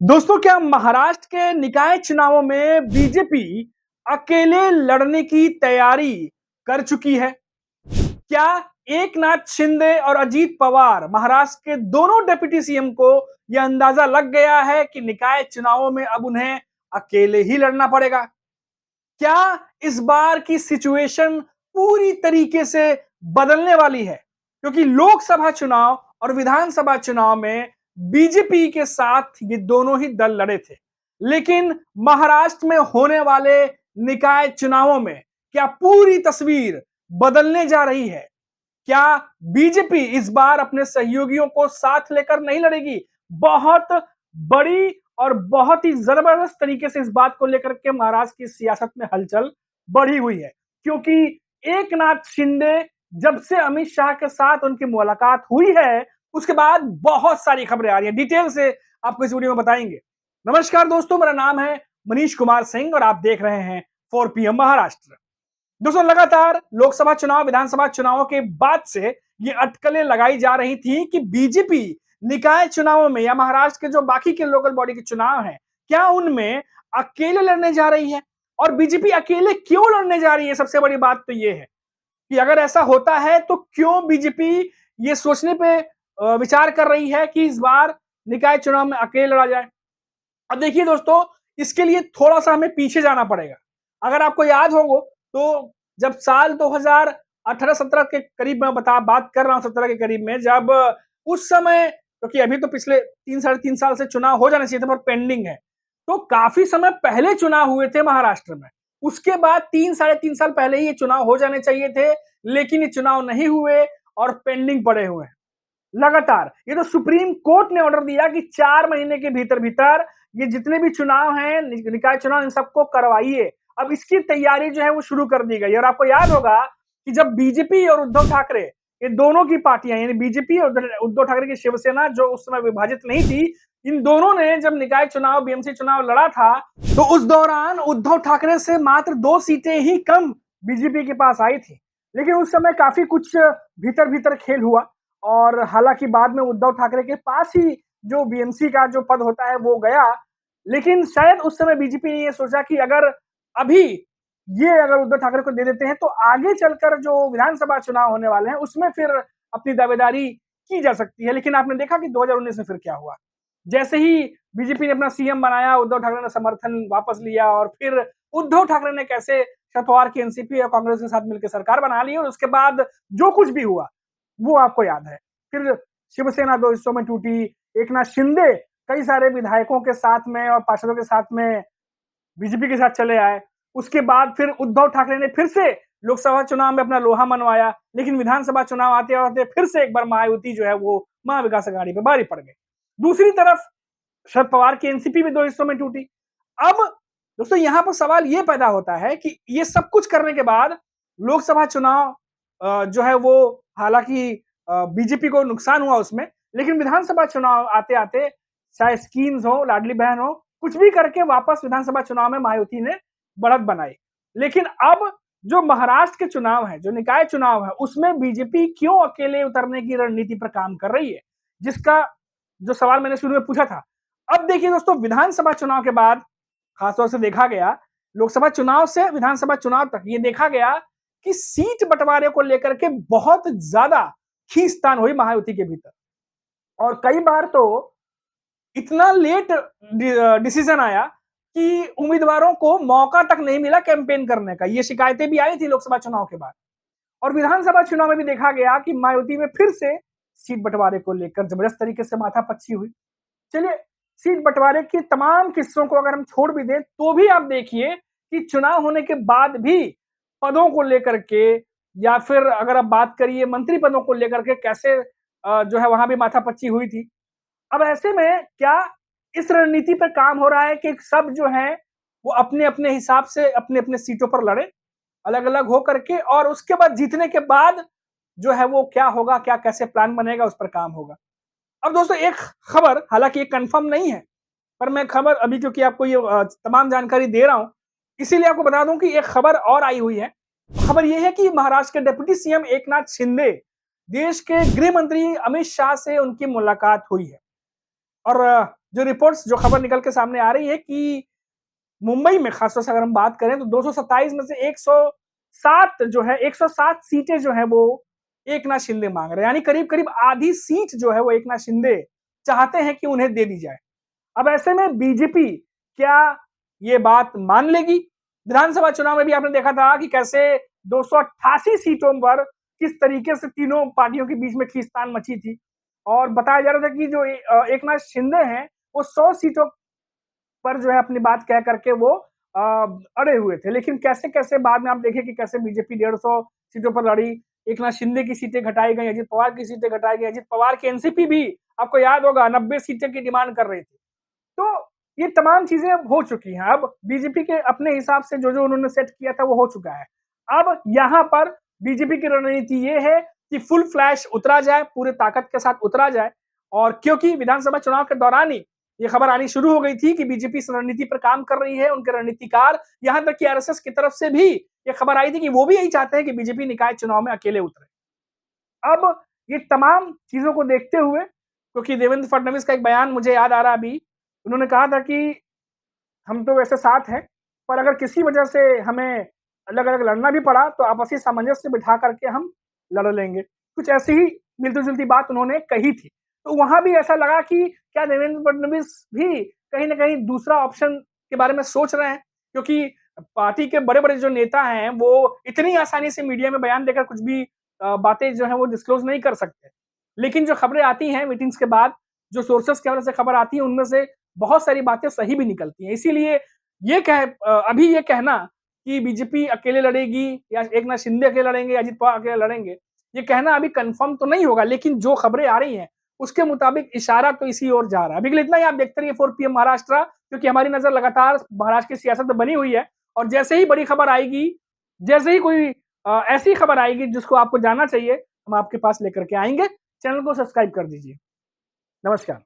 दोस्तों, क्या महाराष्ट्र के निकाय चुनावों में बीजेपी अकेले लड़ने की तैयारी कर चुकी है? क्या एकनाथ शिंदे और अजीत पवार महाराष्ट्र के दोनों डिप्टी सीएम को यह अंदाजा लग गया है कि निकाय चुनावों में अब उन्हें अकेले ही लड़ना पड़ेगा? क्या इस बार की सिचुएशन पूरी तरीके से बदलने वाली है? क्योंकि लोकसभा चुनाव और विधानसभा चुनाव में बीजेपी के साथ ये दोनों ही दल लड़े थे, लेकिन महाराष्ट्र में होने वाले निकाय चुनावों में क्या पूरी तस्वीर बदलने जा रही है? क्या बीजेपी इस बार अपने सहयोगियों को साथ लेकर नहीं लड़ेगी? बहुत बड़ी और बहुत ही जबरदस्त तरीके से इस बात को लेकर के महाराष्ट्र की सियासत में हलचल बढ़ी हुई है, क्योंकि एकनाथ शिंदे जब से अमित शाह के साथ उनकी मुलाकात हुई है, उसके बाद बहुत सारी खबरें आ रही है। डिटेल से आपको इस वीडियो में बताएंगे। नमस्कार दोस्तों, मेरा नाम है मनीष कुमार सिंह और आप देख रहे हैं 4PM महाराष्ट्र। दोस्तों, लगातार लोकसभा चुनाव विधानसभा चुनावों के बाद से ये अटकलें लगाई जा रही थी कि बीजेपी निकाय चुनावों में या महाराष्ट्र के जो बाकी के लोकल बॉडी के चुनाव हैं, क्या उनमें अकेले लड़ने जा रही है? और बीजेपी अकेले क्यों लड़ने जा रही है? सबसे बड़ी बात तो ये है कि अगर ऐसा होता है तो क्यों बीजेपी ये सोचने पे विचार कर रही है कि इस बार निकाय चुनाव में अकेले लड़ा जाए। अब देखिए दोस्तों, इसके लिए थोड़ा सा हमें पीछे जाना पड़ेगा। अगर आपको याद हो तो जब साल 2018-17 के करीब मैं बात कर रहा हूं, 17 के करीब में, जब उस समय, क्योंकि अभी तो पिछले 3 साढ़े 3 साल से चुनाव हो जाने चाहिए थे पर पेंडिंग है, तो काफी समय पहले चुनाव हुए थे महाराष्ट्र में। उसके बाद 3 साढ़े 3 साल पहले ही ये चुनाव हो जाने चाहिए थे, लेकिन ये चुनाव नहीं हुए और पेंडिंग पड़े हुए हैं लगातार। ये तो सुप्रीम कोर्ट ने ऑर्डर दिया कि 4 महीने के भीतर भीतर ये जितने भी चुनाव हैं, निकाय चुनाव, इन सबको करवाइए। अब इसकी तैयारी जो है वो शुरू कर दी गई। और आपको याद होगा कि जब बीजेपी और उद्धव ठाकरे, ये दोनों की पार्टियां, यानी बीजेपी और उद्धव ठाकरे की शिवसेना, जो उस समय विभाजित नहीं थी, इन दोनों ने जब निकाय चुनाव, बीएमसी चुनाव लड़ा था, तो उस दौरान उद्धव ठाकरे से मात्र 2 सीटें ही कम बीजेपी के पास आई थी। लेकिन उस समय काफी कुछ भीतर भीतर खेल हुआ और हालांकि बाद में उद्धव ठाकरे के पास ही जो बीएमसी का जो पद होता है वो गया। लेकिन शायद उस समय बीजेपी ने ये सोचा कि अगर अभी ये अगर उद्धव ठाकरे को दे देते हैं तो आगे चलकर जो विधानसभा चुनाव होने वाले हैं उसमें फिर अपनी दावेदारी की जा सकती है। लेकिन आपने देखा कि 2019 में फिर क्या हुआ। जैसे ही बीजेपी ने अपना सीएम बनाया, उद्धव ठाकरे ने समर्थन वापस लिया और फिर उद्धव ठाकरे ने कैसे शरद पवार की एनसीपी और कांग्रेस के साथ मिलकर सरकार बना ली, और उसके बाद जो कुछ भी हुआ वो आपको याद है। फिर शिवसेना 2 हिस्सों में टूटी, एकनाथ शिंदे कई सारे विधायकों के साथ में और पार्षदों के साथ में बीजेपी के साथ चले आए। उसके बाद फिर उद्धव ठाकरे ने फिर से लोकसभा चुनाव में अपना लोहा मनवाया, लेकिन विधानसभा चुनाव आते आते फिर से एक बार महायुति जो है वो महाविकास अघाड़ी पे भारी पड़ गई। दूसरी तरफ शरद पवार की एनसीपी भी 2 हिस्सों में टूटी। अब दोस्तों, यहां पर सवाल ये पैदा होता है कि ये सब कुछ करने के बाद लोकसभा चुनाव जो है वो, हालांकि बीजेपी को नुकसान हुआ उसमें, लेकिन विधानसभा चुनाव आते आते, चाहे स्कीम्स हो, लाडली बहन हो, कुछ भी करके वापस विधानसभा चुनाव में महायुति ने बढ़त बनाई। लेकिन अब जो महाराष्ट्र के चुनाव है, जो निकाय चुनाव है, उसमें बीजेपी क्यों अकेले उतरने की रणनीति पर काम कर रही है, जिसका जो सवाल मैंने शुरू में पूछा था। अब देखिए दोस्तों, विधानसभा चुनाव के बाद खासतौर से देखा गया, लोकसभा चुनाव से विधानसभा चुनाव तक ये देखा गया कि सीट बंटवारे को लेकर के बहुत ज्यादा खींचतान हुई महायुति के भीतर। और कई बार तो इतना लेट डिसीजन आया कि उम्मीदवारों को मौका तक नहीं मिला कैंपेन करने का। ये शिकायतें भी आई थी लोकसभा चुनाव के बाद। और विधानसभा चुनाव में भी देखा गया कि महायुति में फिर से सीट बंटवारे को लेकर जबरदस्त तरीके से माथापच्ची हुई। चलिए, सीट बंटवारे के तमाम किस्सों को अगर हम छोड़ भी दें तो भी आप देखिए कि चुनाव होने के बाद भी पदों को लेकर के, या फिर अगर आप बात करिए मंत्री पदों को लेकर के, कैसे जो है वहां भी माथापच्ची हुई थी। अब ऐसे में क्या इस रणनीति पर काम हो रहा है कि सब जो है वो अपने अपने हिसाब से अपने अपने सीटों पर लड़े अलग अलग हो करके, और उसके बाद जीतने के बाद जो है वो क्या होगा, क्या कैसे प्लान बनेगा, उस पर काम होगा। अब दोस्तों, एक खबर, हालांकि ये कंफर्म नहीं है, पर मैं खबर अभी, क्योंकि आपको ये तमाम जानकारी दे रहा हूं, इसीलिए आपको बता दूं कि एक खबर और आई हुई है। खबर यह है कि महाराष्ट्र के डिप्टी सीएम एकनाथ शिंदे, देश के गृह मंत्री अमित शाह से उनकी मुलाकात हुई है। और जो रिपोर्ट्स जो खबर निकल के सामने आ रही है कि मुंबई में खासतौर से अगर हम बात करें तो 227 में से 107 जो है 107 सीटें जो है वो एकनाथ शिंदे मांग रहे हैं, यानी करीब करीब आधी सीट जो है वो एकनाथ शिंदे चाहते हैं कि उन्हें दे दी जाए। अब ऐसे में बीजेपी क्या ये बात मान लेगी? विधानसभा चुनाव में भी आपने देखा था कि कैसे 288 सीटों पर किस तरीके से तीनों पार्टियों के बीच में खींचतान मची थी और बताया जा रहा था कि जो एकनाथ शिंदे हैं वो 100 सीटों पर जो है अपनी बात कह करके वो अड़े हुए थे। लेकिन कैसे-कैसे बाद में आप देखें कि कैसे बीजेपी 150 सीटों पर लड़ी, एकनाथ शिंदे की सीटें घटाई गई, अजित पवार की सीटें घटाई गई। अजित पवार की एनसीपी भी आपको याद होगा 90 सीटें की डिमांड कर रही थी। तो ये तमाम चीजें अब हो चुकी हैं। अब बीजेपी के अपने हिसाब से जो-जो उन्होंने सेट किया था वो हो चुका है। अब यहाँ पर बीजेपी की रणनीति ये है कि फुल फ्लैश उतरा जाए, पूरे ताकत के साथ उतरा जाए और क्योंकि विधानसभा चुनाव के दौरान ही ये खबर आनी शुरू हो गई थी कि बीजेपी इस रणनीति पर काम कर रही है, उनके रणनीतिकार, यहाँ तक कि आरएसएस की तरफ से भी ये खबर आई थी कि वो भी यही चाहते हैं कि बीजेपी निकाय चुनाव में अकेले उतरे। अब ये तमाम चीजों को देखते हुए क्योंकि देवेंद्र फडणवीस का एक बयान मुझे याद आ रहा अभी, उन्होंने कहा था कि हम तो वैसे साथ हैं, पर अगर किसी वजह से हमें अलग-अलग लड़ना भी पड़ा तो आपसी सामंजस्य बिठा करके हम लड़ लेंगे। कुछ ऐसी ही मिलती-जुलती बात उन्होंने कही थी। तो वहाँ भी ऐसा लगा कि क्या देवेंद्र फडणवीस भी कहीं न कहीं दूसरा ऑप्शन के बारे में सोच रहे हैं? क्योंकि पार्टी के बड़े-बड़े जो नेता हैं, वो इतनी आसानी से मीडिया में बयान देकर कुछ भी बातें जो हैं वो डिस्क्लोज़ नहीं कर सकते। लेकिन जो खबरें आती हैं मीटिंग्स के बाद, जो सोर्सेज़ की वजह से खबर आती है, उनमें से बहुत सारी बातें सही भी निकलती हैं। इसीलिए अभी ये कहना कि बीजेपी अकेले लड़ेगी या एकनाथ शिंदे अकेले लड़ेंगे, अजित पवार अकेले लड़ेंगे, ये कहना अभी कन्फर्म तो नहीं होगा, लेकिन जो खबरें आ रही हैं, उसके मुताबिक इशारा तो इसी ओर जा रहा है। अभी के लिए इतना ही, आप देखते रहिए 4 पीएम महाराष्ट्र, क्योंकि हमारी नज़र लगातार महाराष्ट्र की सियासत में बनी हुई है और जैसे ही बड़ी खबर आएगी, जैसे ही कोई ऐसी खबर आएगी जिसको आपको जानना चाहिए, हम आपके पास लेकर के आएँगे। चैनल को सब्सक्राइब कर दीजिए। नमस्कार।